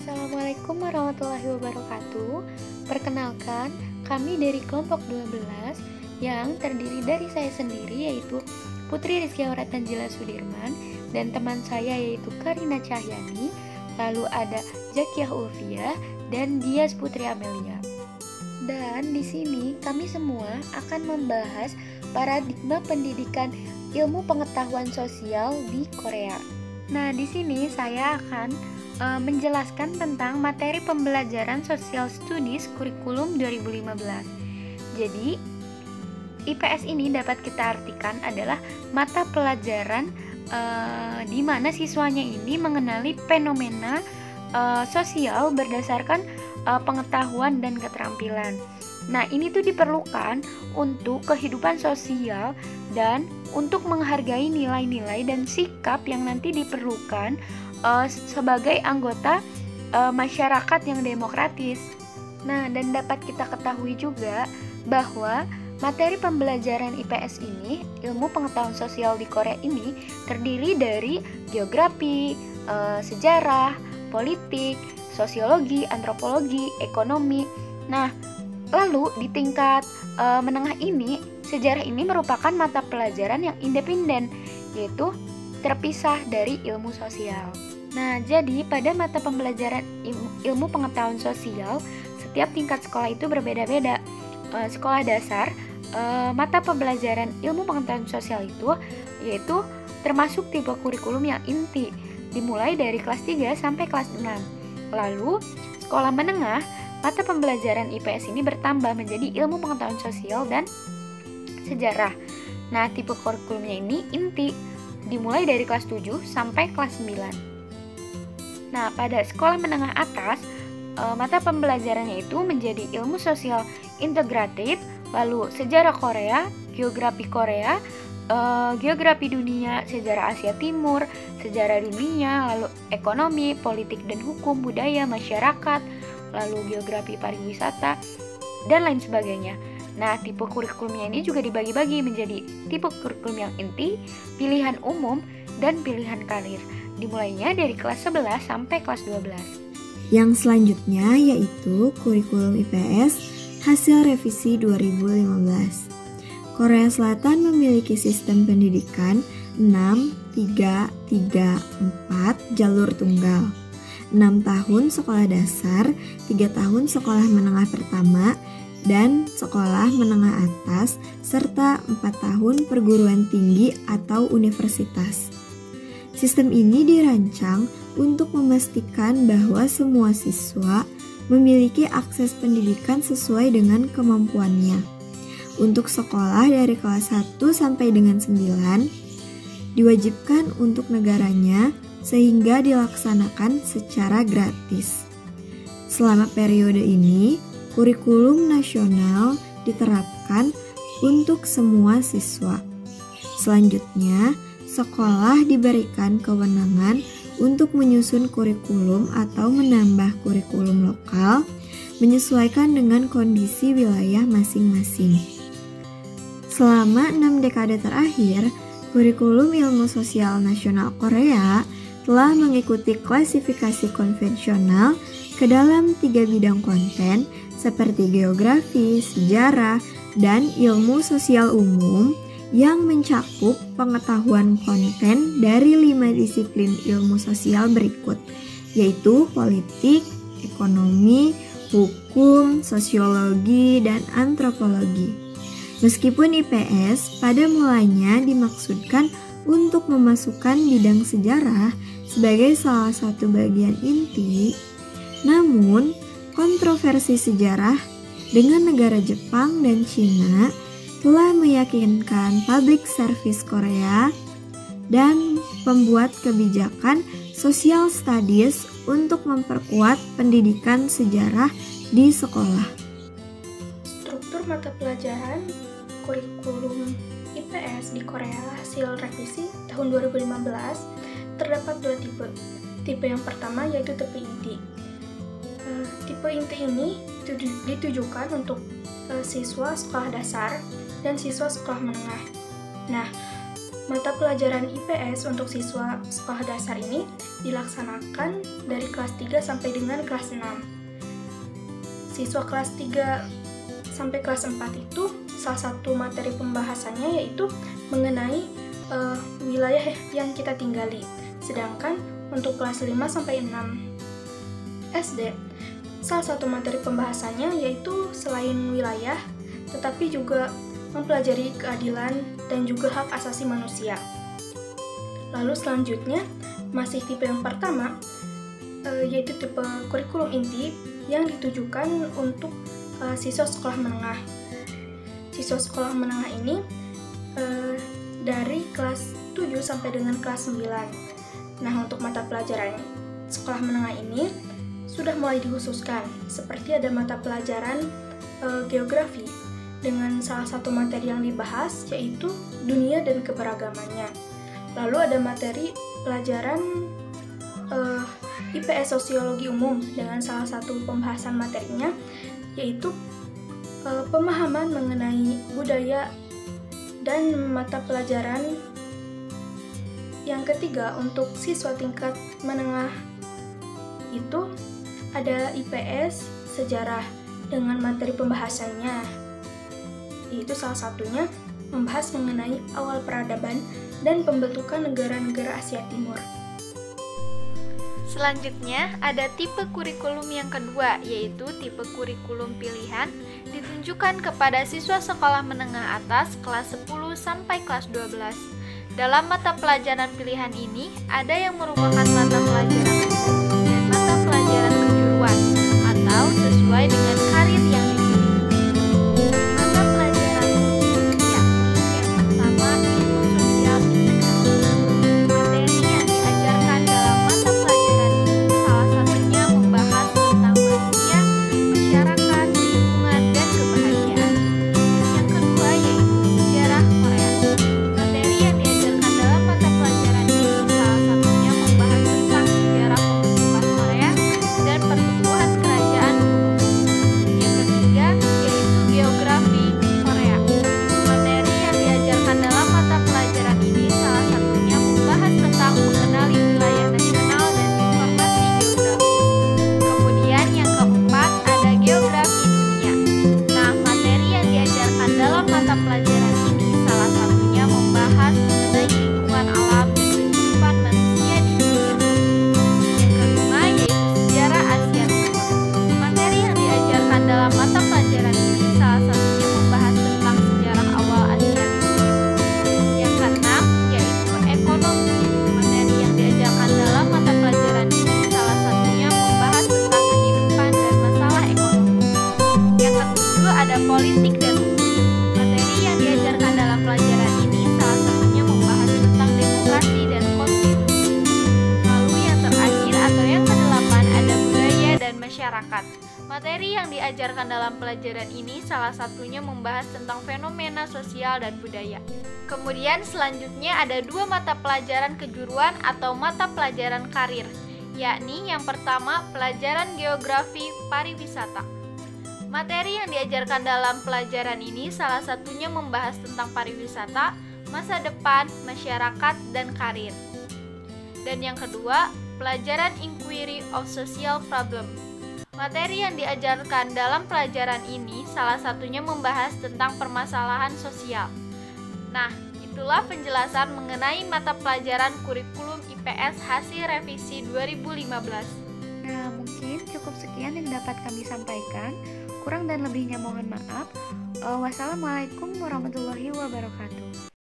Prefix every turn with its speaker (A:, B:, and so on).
A: Assalamualaikum warahmatullahi wabarakatuh. Perkenalkan, kami dari kelompok 12 yang terdiri dari saya sendiri yaitu Putri Rizky Aurat Tanjila Sudirman dan teman saya yaitu Karina Cahyani, lalu ada Zakiah Ulfiah dan Dias Putri Amelia. Dan di sini kami semua akan membahas paradigma pendidikan ilmu pengetahuan sosial di Korea. Nah, di sini saya akan menjelaskan tentang materi pembelajaran Social Studies kurikulum 2015. Jadi, IPS ini dapat kita artikan adalah mata pelajaran di mana siswanya ini mengenali fenomena sosial berdasarkan pengetahuan dan keterampilan. Nah, ini tuh diperlukan untuk kehidupan sosial dan untuk menghargai nilai-nilai dan sikap yang nanti diperlukan sebagai anggota masyarakat yang demokratis. Nah, dan dapat kita ketahui juga bahwa materi pembelajaran IPS ini, ilmu pengetahuan sosial di Korea ini, terdiri dari geografi, sejarah, politik, sosiologi, antropologi, ekonomi. Nah, lalu di tingkat menengah ini, sejarah ini merupakan mata pelajaran yang independen, yaitu terpisah dari ilmu sosial. Nah, jadi pada mata pembelajaran ilmu pengetahuan sosial, setiap tingkat sekolah itu berbeda-beda. Sekolah dasar, mata pembelajaran ilmu pengetahuan sosial itu yaitu termasuk tipe kurikulum yang inti, dimulai dari kelas 3 sampai kelas 6. Lalu, sekolah menengah, mata pembelajaran IPS ini bertambah menjadi ilmu pengetahuan sosial dan sejarah. Nah, tipe kurikulumnya ini inti, dimulai dari kelas 7 sampai kelas 9. Nah, pada sekolah menengah atas, mata pembelajarannya itu menjadi ilmu sosial integratif, lalu sejarah Korea, geografi Korea, geografi dunia, sejarah Asia Timur, sejarah dunia, lalu ekonomi, politik dan hukum, budaya, masyarakat, lalu geografi pariwisata, dan lain sebagainya. Nah, tipe kurikulumnya ini juga dibagi-bagi menjadi tipe kurikulum yang inti, pilihan umum, dan pilihan karir. Dimulainya dari kelas 11 sampai kelas 12.
B: Yang selanjutnya yaitu kurikulum IPS hasil revisi 2015. Korea Selatan memiliki sistem pendidikan 6-3-3-4 jalur tunggal. 6 tahun sekolah dasar, 3 tahun sekolah menengah pertama, dan sekolah menengah atas, serta 4 tahun perguruan tinggi atau universitas. Sistem ini dirancang untuk memastikan bahwa semua siswa memiliki akses pendidikan sesuai dengan kemampuannya. Untuk sekolah dari kelas 1 sampai dengan 9, diwajibkan untuk negaranya sehingga dilaksanakan secara gratis. Selama periode ini, kurikulum nasional diterapkan untuk semua siswa. Selanjutnya, sekolah diberikan kewenangan untuk menyusun kurikulum atau menambah kurikulum lokal menyesuaikan dengan kondisi wilayah masing-masing. Selama 6 dekade terakhir, kurikulum ilmu sosial nasional Korea telah mengikuti klasifikasi konvensional ke dalam 3 bidang konten seperti geografi, sejarah, dan ilmu sosial umum yang mencakup pengetahuan konten dari 5 disiplin ilmu sosial berikut, yaitu politik, ekonomi, hukum, sosiologi, dan antropologi. Meskipun IPS pada mulanya dimaksudkan untuk memasukkan bidang sejarah sebagai salah satu bagian inti, namun kontroversi sejarah dengan negara Jepang dan Cina telah meyakinkan Public Service Korea dan pembuat kebijakan Social Studies untuk memperkuat pendidikan sejarah di sekolah.
C: Struktur mata pelajaran kurikulum IPS di Korea hasil revisi tahun 2015 terdapat 2 tipe. Tipe yang pertama yaitu tipe inti. Tipe inti ini ditujukan untuk siswa sekolah dasar dan siswa sekolah menengah. Nah, mata pelajaran IPS untuk siswa sekolah dasar ini dilaksanakan dari kelas 3 sampai dengan kelas 6. Siswa kelas 3 sampai kelas 4 itu salah satu materi pembahasannya yaitu mengenai wilayah yang kita tinggali. Sedangkan untuk kelas 5 sampai 6 SD, salah satu materi pembahasannya yaitu selain wilayah, tetapi juga mempelajari keadilan dan juga hak asasi manusia. Lalu selanjutnya, masih tipe yang pertama, yaitu tipe kurikulum inti yang ditujukan untuk siswa sekolah menengah. Siswa sekolah menengah ini dari kelas 7 sampai dengan kelas 9. Nah, untuk mata pelajaran sekolah menengah ini sudah mulai dikhususkan, seperti ada mata pelajaran geografi dengan salah satu materi yang dibahas yaitu dunia dan keberagamannya. Lalu ada materi pelajaran IPS Sosiologi Umum dengan salah satu pembahasan materinya yaitu pemahaman mengenai budaya. Dan mata pelajaran yang ketiga untuk siswa tingkat menengah itu ada IPS Sejarah dengan materi pembahasannya yaitu salah satunya membahas mengenai awal peradaban dan pembentukan negara-negara Asia Timur.
A: Selanjutnya ada tipe kurikulum yang kedua, yaitu tipe kurikulum pilihan ditunjukkan kepada siswa sekolah menengah atas kelas 10 sampai kelas 12. Dalam mata pelajaran pilihan ini, ada yang merupakan mata pelajaran umum dan mata pelajaran kejuruan atau sesuai dengan karir yang dipilih. Mata pelajaran umum yakni yang pertama ilmu sosial integrasi. Materi yang diajarkan dalam mata pelajaran ini salah satunya membahas tentang manusia, masyarakat, lingkungan, dan kebahagiaan. Yang kedua yaitu sejarah Korea. Materi yang diajarkan dalam mata pelajaran ini salah satunya membahas tentang sejarah pembentukan Korea dan pertumbuhan kerajaan kuno. Yang ketiga yaitu geografi Korea. Materi yang diajarkan dalam mata pelajaran ini salah satunya membahas tentang mengenali wilayah nasional dan informasi geografis. Kemudian yang keempat ada geografi dunia. Nah, materi yang diajarkan dalam mata pelajaran ini salah satunya membahas mengenai lingkungan alam dan kehidupan manusia di dunia. Yang kelima yaitu sejarah Asia Timur. Materi yang diajarkan dalam mata pelajaran ini salah satunya membahas tentang sejarah awal Asia Timur. Yang keenam yaitu ekonomi. Materi yang diajarkan dalam mata pelajaran ini salah satunya membahas tentang kehidupan dan masalah ekonomi. Yang ketujuh ada politik dan hukum. Materi yang diajarkan dalam pelajaran ini salah satunya membahas tentang demokrasi dan konstitusi. Lalu yang terakhir atau yang kedelapan ada budaya dan masyarakat. Materi yang diajarkan dalam pelajaran ini salah satunya membahas tentang fenomena sosial dan budaya. Kemudian selanjutnya ada dua mata pelajaran kejuruan atau mata pelajaran karir, yakni yang pertama pelajaran geografi pariwisata. Materi yang diajarkan dalam pelajaran ini salah satunya membahas tentang pariwisata, masa depan, masyarakat, dan karir. Dan yang kedua, pelajaran Inquiry of Social Problem. Materi yang diajarkan dalam pelajaran ini salah satunya membahas tentang permasalahan sosial. Nah, itulah penjelasan mengenai mata pelajaran kurikulum IPS hasil revisi 2015.
D: Nah, mungkin cukup sekian yang dapat kami sampaikan. Kurang dan lebihnya mohon maaf. Wassalamualaikum warahmatullahi wabarakatuh.